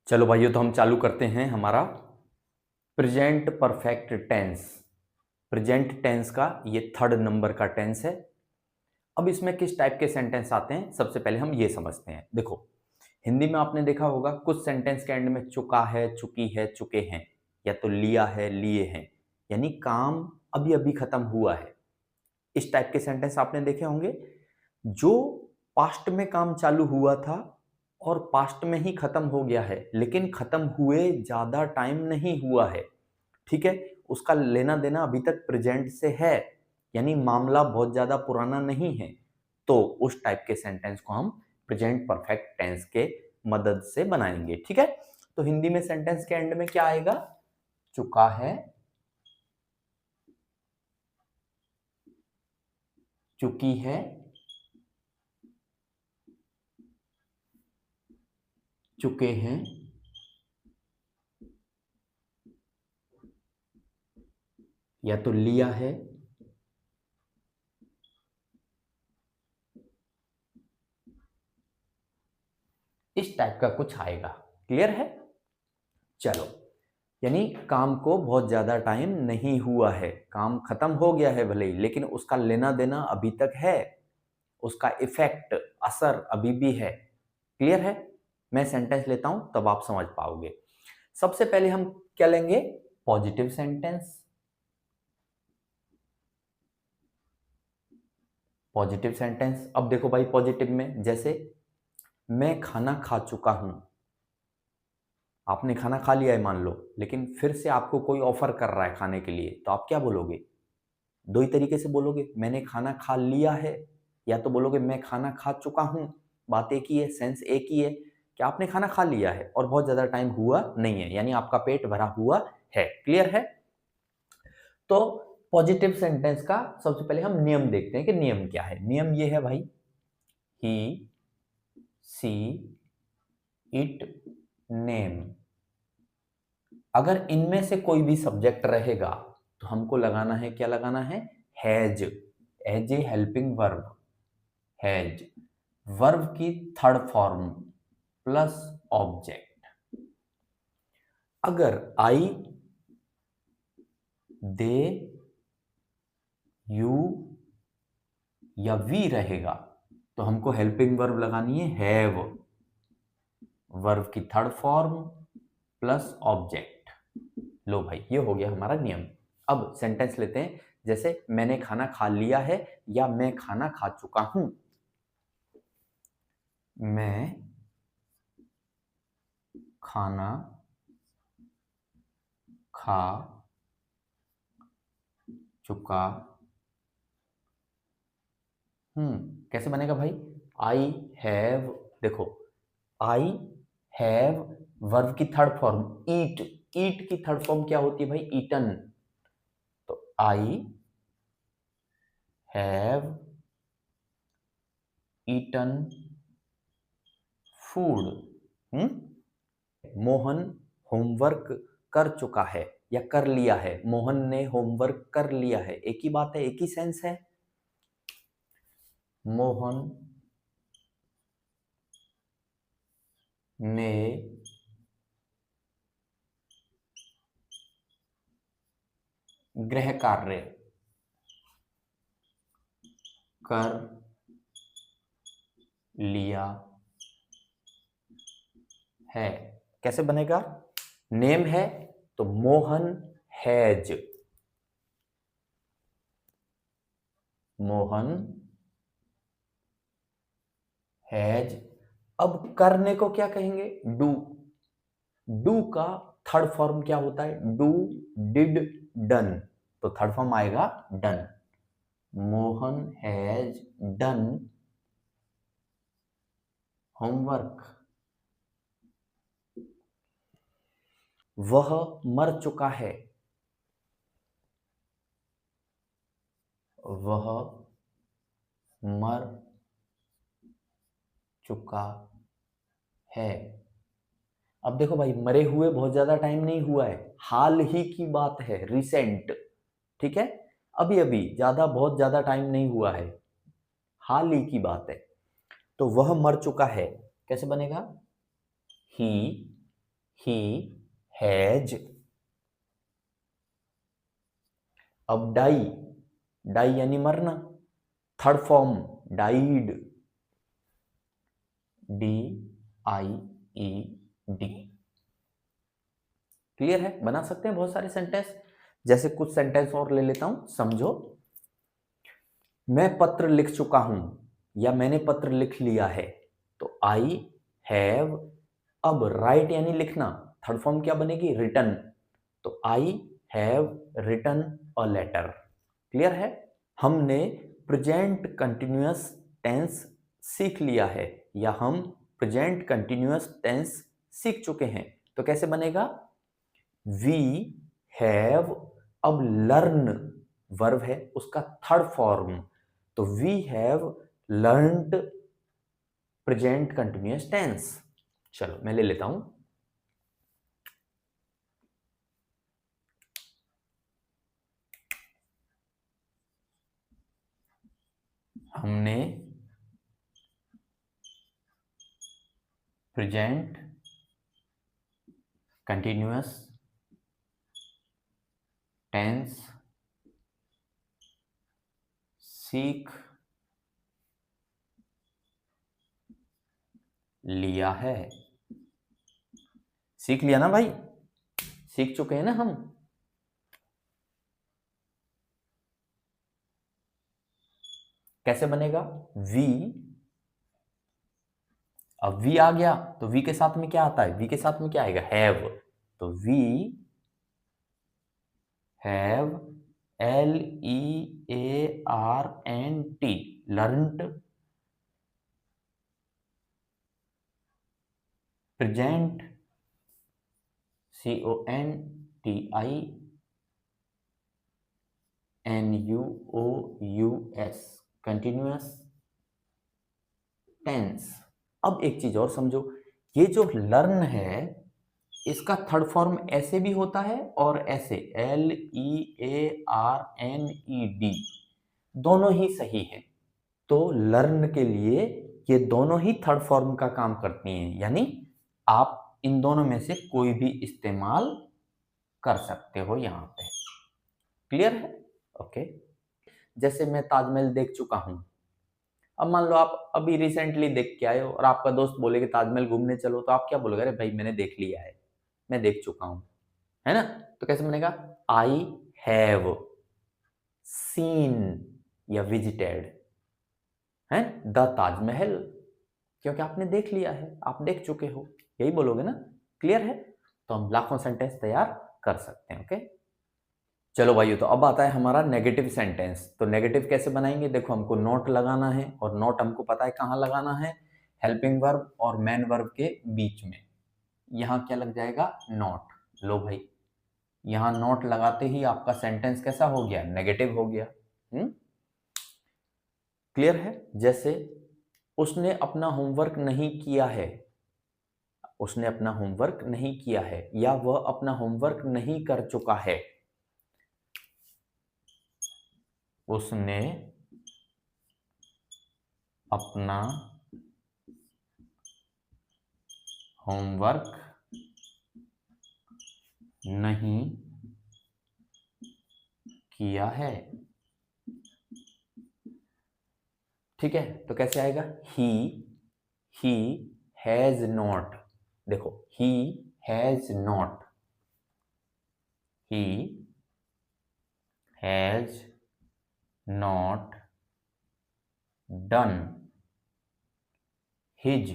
चलो भाइयों, तो हम चालू करते हैं हमारा present perfect tense. Present tense का ये थर्ड नंबर का टेंस है। अब इसमें किस टाइप के सेंटेंस आते हैं, सबसे पहले हम ये समझते हैं। देखो, हिंदी में आपने देखा होगा कुछ सेंटेंस के एंड में चुका है, चुकी है, चुके हैं, या तो लिया है, लिए हैं, यानी काम अभी अभी खत्म हुआ है। इस टाइप के सेंटेंस आपने देखे होंगे। जो पास्ट में काम चालू हुआ था और पास्ट में ही खत्म हो गया है, लेकिन खत्म हुए ज्यादा टाइम नहीं हुआ है, ठीक है, उसका लेना देना अभी तक प्रेजेंट से है, यानी मामला बहुत ज्यादा पुराना नहीं है, तो उस टाइप के सेंटेंस को हम प्रेजेंट परफेक्ट टेंस के मदद से बनाएंगे। ठीक है, तो हिंदी में सेंटेंस के एंड में क्या आएगा? चुका है, चुकी है, चुके हैं, या तो लिया है, इस टाइप का कुछ आएगा। क्लियर है? चलो, यानी काम को बहुत ज्यादा टाइम नहीं हुआ है, काम खत्म हो गया है भले ही, लेकिन उसका लेना देना अभी तक है, उसका इफेक्ट, असर अभी भी है। क्लियर है? मैं सेंटेंस लेता हूं तब आप समझ पाओगे। सबसे पहले हम क्या लेंगे? Positive sentence. पॉजिटिव सेंटेंस, अब देखो भाई, पॉजिटिव में जैसे मैं खाना खा चुका हूं। आपने खाना खा लिया है मान लो, लेकिन फिर से आपको कोई ऑफर कर रहा है खाने के लिए, तो आप क्या बोलोगे? दो ही तरीके से बोलोगे, मैंने खाना खा लिया है, या तो बोलोगे मैं खाना खा चुका हूं। बात एक ही है, सेंस एक ही है कि आपने खाना खा लिया है और बहुत ज्यादा टाइम हुआ नहीं है, यानी आपका पेट भरा हुआ है। क्लियर है? तो पॉजिटिव सेंटेंस का सबसे पहले हम नियम देखते हैं कि नियम क्या है। नियम ये है भाई, ही, सी, इट, नेम। अगर इनमें से कोई भी सब्जेक्ट रहेगा तो हमको लगाना है, क्या लगाना है? Has, as a helping verb. Has verb की थर्ड फॉर्म प्लस ऑब्जेक्ट। अगर आई, दे, यू या वी रहेगा तो हमको हेल्पिंग वर्ब लगानी है हैव, वर्ब की थर्ड फॉर्म प्लस ऑब्जेक्ट। लो भाई, ये हो गया हमारा नियम। अब सेंटेंस लेते हैं, जैसे मैंने खाना खा लिया है या मैं खाना खा चुका हूं। मैं खाना खा चुका हूं। कैसे बनेगा भाई? आई हैव, देखो, आई हैव वर्ब की थर्ड फॉर्म ईट। ईट की थर्ड फॉर्म क्या होती है भाई? ईटन। तो I have eaten food. Mohan homework कर चुका है या कर लिया है। मोहन ने होमवर्क कर लिया है, एक ही बात है, एक ही सेंस है। मोहन ने गृह कार्य कर लिया है। कैसे बनेगा? नेम है तो मोहन हैज, मोहन हैज। अब करने को क्या कहेंगे? डू। डू का थर्ड फॉर्म क्या होता है? Do, did, done. तो थर्ड फॉर्म आएगा done. Mohan has done homework. वह मर चुका है। वह मर चुका है। अब देखो भाई, मरे हुए बहुत ज्यादा टाइम नहीं हुआ है, हाल ही की बात है, रिसेंट। ठीक है, अभी अभी, ज्यादा बहुत ज्यादा टाइम नहीं हुआ है, हाल ही की बात है। तो वह मर चुका है कैसे बनेगा? ही ही हैज। अब डाई, डाई यानी मरना, third form died, DIED। Clear है? बना सकते हैं बहुत सारे सेंटेंस। जैसे कुछ सेंटेंस और ले लेता हूं, समझो। मैं पत्र लिख चुका हूं या मैंने पत्र लिख लिया है, तो आई हैव। अब राइट यानी लिखना, थर्ड फॉर्म क्या बनेगी? रिटन। तो I have written a letter. Clear है? हमने प्रेजेंट कंटिन्यूअस टेंस सीख लिया है या हम प्रेजेंट कंटिन्यूअस टेंस सीख चुके हैं। तो कैसे बनेगा? We have. अब लर्न वर्ब है, उसका थर्ड फॉर्म, तो we have learned present continuous tense. चलो मैं ले लेता हूं। हमने प्रेजेंट कंटिन्यूअस टेंस सीख लिया है। सीख लिया ना भाई? सीख चुके हैं ना हम? कैसे बनेगा? वी। अब वी आ गया तो वी के साथ में क्या आता है? वी के साथ में क्या आएगा? हैव। तो we have, LEARNT, learned present, CONTINUOUS, continuous tense. अब एक चीज और समझो, ये जो लर्न है इसका थर्ड फॉर्म ऐसे भी होता है और ऐसे, LEARNED, दोनों ही सही है। तो लर्न के लिए ये दोनों ही थर्ड फॉर्म का काम करती हैं, यानी आप इन दोनों में से कोई भी इस्तेमाल कर सकते हो यहां पे। क्लियर है? ओके। जैसे मैं ताजमहल देख चुका हूं। अब मान लो आप अभी रिसेंटली देख के आए हो और आपका दोस्त बोले कि ताजमहल घूमने चलो, तो आप क्या बोलोगे? अरे भाई मैंने देख लिया है, मैं देख चुका हूं, है ना? तो कैसे बनेगा? आई हैव सीन या विजिटेड है द ताजमहल, क्योंकि आपने देख लिया है, आप देख चुके हो, यही बोलोगे ना? क्लियर है? तो हम लाखों सेंटेंस तैयार कर सकते हैं। ओके, चलो भाइयों, तो अब आता है हमारा नेगेटिव सेंटेंस। तो नेगेटिव कैसे बनाएंगे? देखो, हमको नॉट लगाना है और नॉट हमको पता है कहाँ लगाना है, हेल्पिंग वर्ब और मेन वर्ब के बीच में। यहाँ क्या लग जाएगा? नॉट। लो भाई, यहाँ नॉट लगाते ही आपका सेंटेंस कैसा हो गया? नेगेटिव हो गया। क्लियर है? जैसे उसने अपना होमवर्क नहीं किया है, उसने अपना होमवर्क नहीं किया है, या वह अपना होमवर्क नहीं कर चुका है। उसने अपना होमवर्क नहीं किया है। ठीक है, तो कैसे आएगा? He has not. देखो, he has not, he has not done his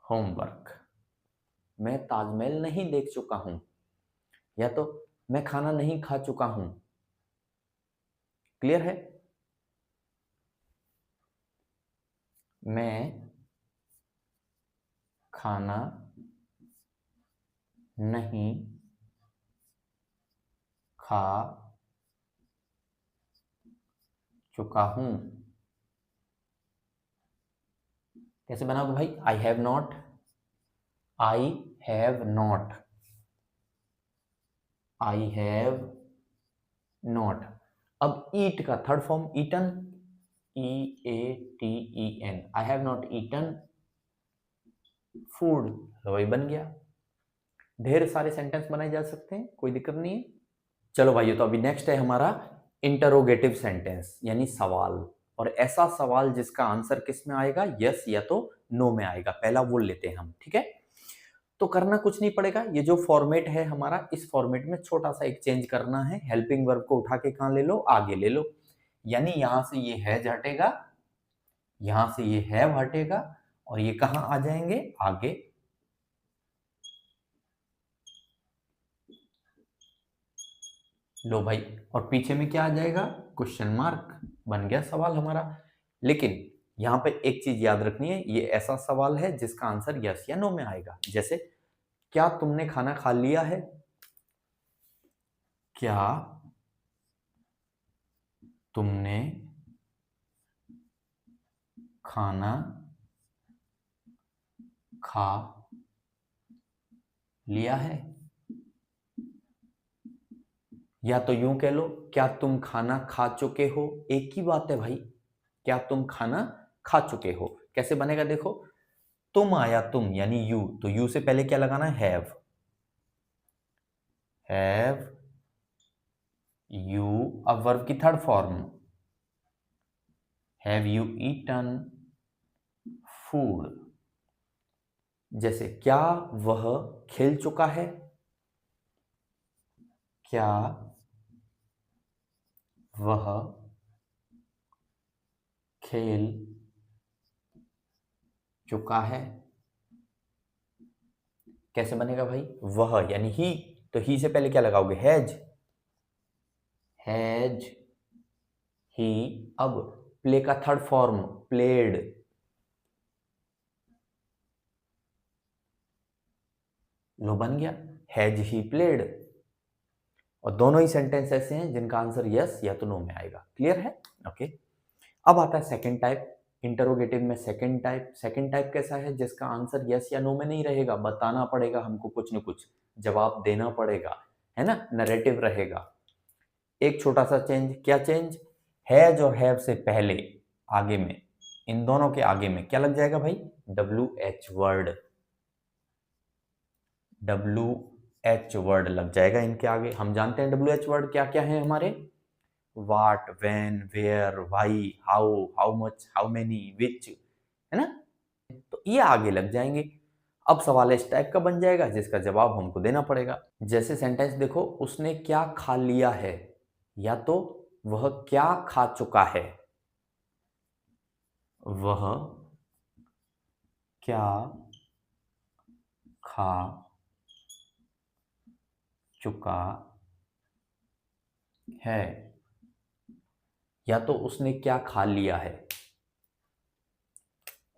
homework. मैं ताजमहल नहीं देख चुका हूं, या तो मैं खाना नहीं खा चुका हूं। क्लियर है? मैं खाना नहीं खा चुका हूं। कैसे बनाओगे भाई? I have not, I have not, I have not. अब ईट का third form eaten, EATEN, I have not eaten food, तो वही बन गया। ढेर सारे सेंटेंस बनाए जा सकते हैं, कोई दिक्कत नहीं है। चलो भाइयों, तो अभी नेक्स्ट है हमारा इंटरोगेटिव सेंटेंस, यानी सवाल। और ऐसा सवाल जिसका आंसर किस में आएगा, यस या तो नो में आएगा। पहला वो लेते हैं हम, ठीक है। तो करना कुछ नहीं पड़ेगा, ये जो फॉर्मेट है हमारा, इस फॉर्मेट में छोटा सा एक चेंज करना है। हेल्पिंग वर्ब को उठा के कहां ले लो, आगे ले लो। यानी यहां से ये हैज हटेगा, यहां से ये हैव हटेगा, और ये कहां आ जाएंगे, आगे। लो भाई, और पीछे में क्या आ जाएगा, क्वेश्चन मार्क। बन गया सवाल हमारा। लेकिन यहां पे एक चीज याद रखनी है, ये ऐसा सवाल है जिसका आंसर यस या नो में आएगा। जैसे, क्या तुमने खाना खा लिया है, क्या तुमने खाना खा लिया है। या तो यूं कह लो, क्या तुम खाना खा चुके हो। एक ही बात है भाई, क्या तुम खाना खा चुके हो। कैसे बनेगा देखो, तुम आया तुम, यानी यू, तो यू से पहले क्या लगाना है, हैव यू, अब वर्ब की third form, have you eaten food. जैसे, क्या वह खेल चुका है, क्या वह खेल चुका है। कैसे बनेगा भाई, वह यानी ही, तो ही से पहले क्या लगाओगे, हैज ही। अब प्ले का थर्ड फॉर्म, प्लेड, लो बन गया, हैज ही प्लेड। और दोनों ही सेंटेंस ऐसे हैं जिनका आंसर यस या तो नो में आएगा। क्लियर है, ओके। अब आता है सेकंड टाइप, इंटरोगेटिव में सेकंड टाइप कैसा है, जिसका आंसर यस या नो में नहीं रहेगा, बताना पड़ेगा हमको, कुछ न कुछ जवाब देना पड़ेगा, है ना, नरेटिव रहेगा। एक छोटा सा चेंज, क्या चेंज, हैज और हैव से पहले, आगे में, इन दोनों के आगे में क्या लग जाएगा भाई, WH वर्ड लग जाएगा इनके आगे। हम जानते हैं WH वर्ड क्या क्या है हमारे, what, when, where, why, how much, how many, which, है ना। तो ये आगे लग जाएंगे। अब सवाल इस टाइप का बन जाएगा जिसका जवाब हमको देना पड़ेगा। जैसे सेंटेंस देखो, उसने क्या खा लिया है, या तो वह क्या खा चुका है, वह क्या खा चुका है, या तो उसने क्या खा लिया है,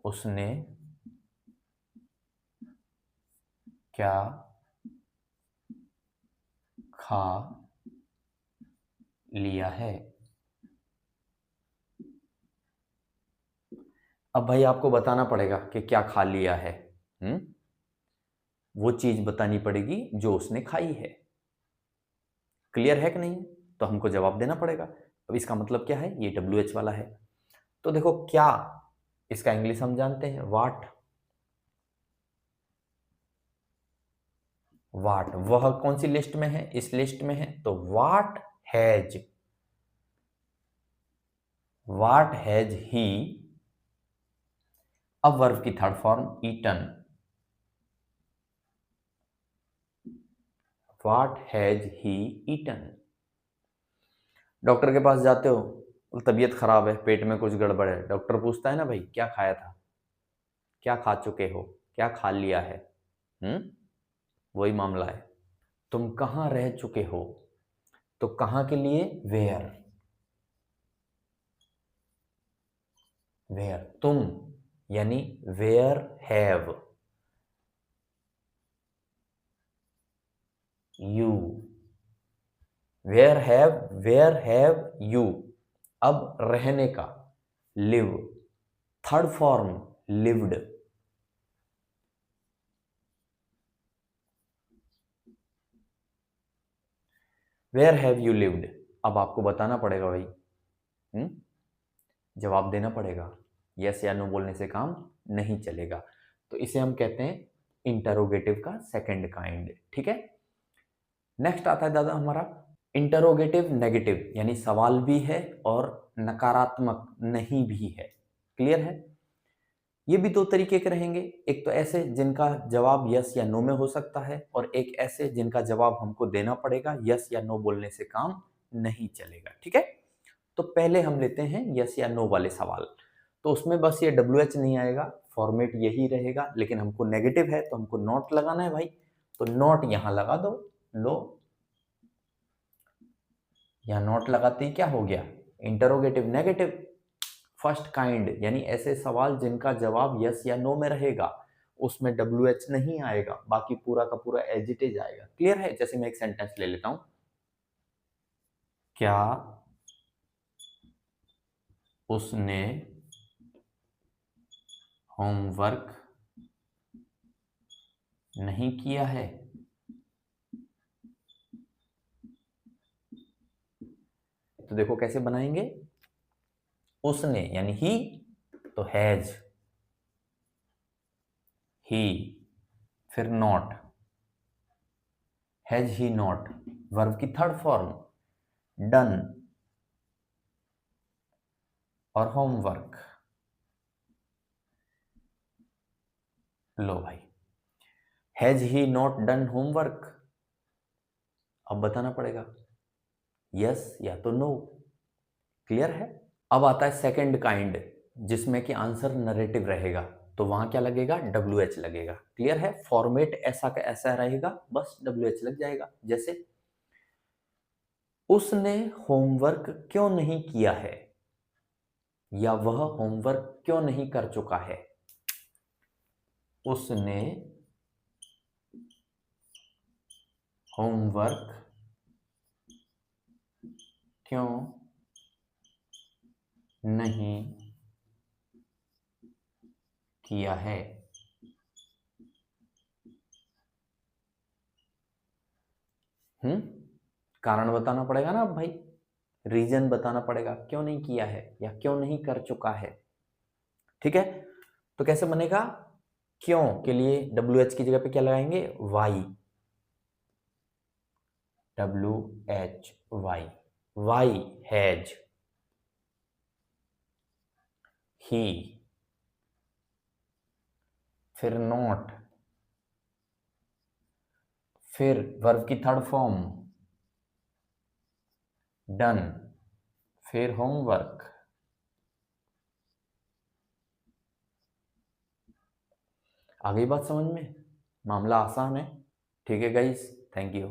उसने क्या खा लिया है। अब भाई आपको बताना पड़ेगा कि क्या खा लिया है। हम्म, वो चीज बतानी पड़ेगी जो उसने खाई है। क्लियर है कि नहीं, तो हमको जवाब देना पड़ेगा। अब इसका मतलब क्या है, ये WH वाला है। तो देखो, क्या, इसका इंग्लिश हम जानते हैं, वाट। वह कौन सी लिस्ट में है, इस लिस्ट में है, तो हैज वाट हैज ही, अब वर्ब की third form, eaten, what has he eaten. Doctor के पास जाते हो, तबीयत खराब है, पेट में कुछ गड़बड़ है, डॉक्टर पूछता है ना भाई, क्या खाया था, क्या खा चुके हो, क्या खा लिया है। वही मामला है। तुम कहां रह चुके हो, तो कहां के लिए, वेयर तुम, यानी where have you, where have you. अब रहने का, live, third form, lived. Where have you lived. अब आपको बताना पड़ेगा भाई, जवाब देना पड़ेगा, यस या नो बोलने से काम नहीं चलेगा। तो इसे हम कहते हैं इंटरोगेटिव का सेकंड काइंड। ठीक है, नेक्स्ट आता है दादा हमारा इंटरोगेटिव नेगेटिव, यानी सवाल भी है और नकारात्मक नहीं भी है। क्लियर है? ये भी दो तरीके के रहेंगे, एक तो ऐसे जिनका जवाब यस या नो में हो सकता है, और एक ऐसे जिनका जवाब हमको देना पड़ेगा, यस या नो बोलने से काम नहीं चलेगा। ठीक है, तो पहले हम लेते हैं यस या नो वाले सवाल। तो उसमें बस ये WH नहीं आएगा, फॉर्मेट यही रहेगा, लेकिन हमको नेगेटिव है तो हमको नॉट लगाना है भाई। तो नॉट यहां लगा दो, लो, यहां नॉट लगाते ही क्या हो गया, इंटरोगेटिव नेगेटिव फर्स्ट काइंड, यानी ऐसे सवाल जिनका जवाब यस या नो में रहेगा, उसमें WH नहीं आएगा, बाकी पूरा का पूरा एज इट इज आएगा। क्लियर है? जैसे मैं एक सेंटेंस ले लेता हूं, क्या उसने होमवर्क नहीं किया है? तो देखो कैसे बनाएंगे, उसने यानी ही, तो हैज, ही, फिर not, has he not, verb की थर्ड फॉर्म, डन और होमवर्क। लो भाई, has he not done homework, अब बताना पड़ेगा यस या तो नो। क्लियर है? अब आता है सेकंड काइंड, जिसमें कि आंसर नरेटिव रहेगा, तो वहां क्या लगेगा, WH लगेगा। क्लियर है? फॉर्मेट ऐसा का ऐसा रहेगा, बस WH लग जाएगा। जैसे उसने होमवर्क क्यों नहीं किया है, या वह होमवर्क क्यों नहीं कर चुका है। उसने होमवर्क क्यों नहीं किया है। कारण बताना पड़ेगा ना अब भाई, रीजन बताना पड़ेगा, क्यों नहीं किया है या क्यों नहीं कर चुका है। ठीक है, तो कैसे बनेगा, क्यों के लिए WH की जगह पे क्या लगाएंगे, why, WHY, why has he, फिर नॉट, फिर वर्ब की थर्ड फॉर्म डन, फिर होमवर्क। आ गई बात समझ में? मामला आसान है। ठीक है गाइस, थैंक यू।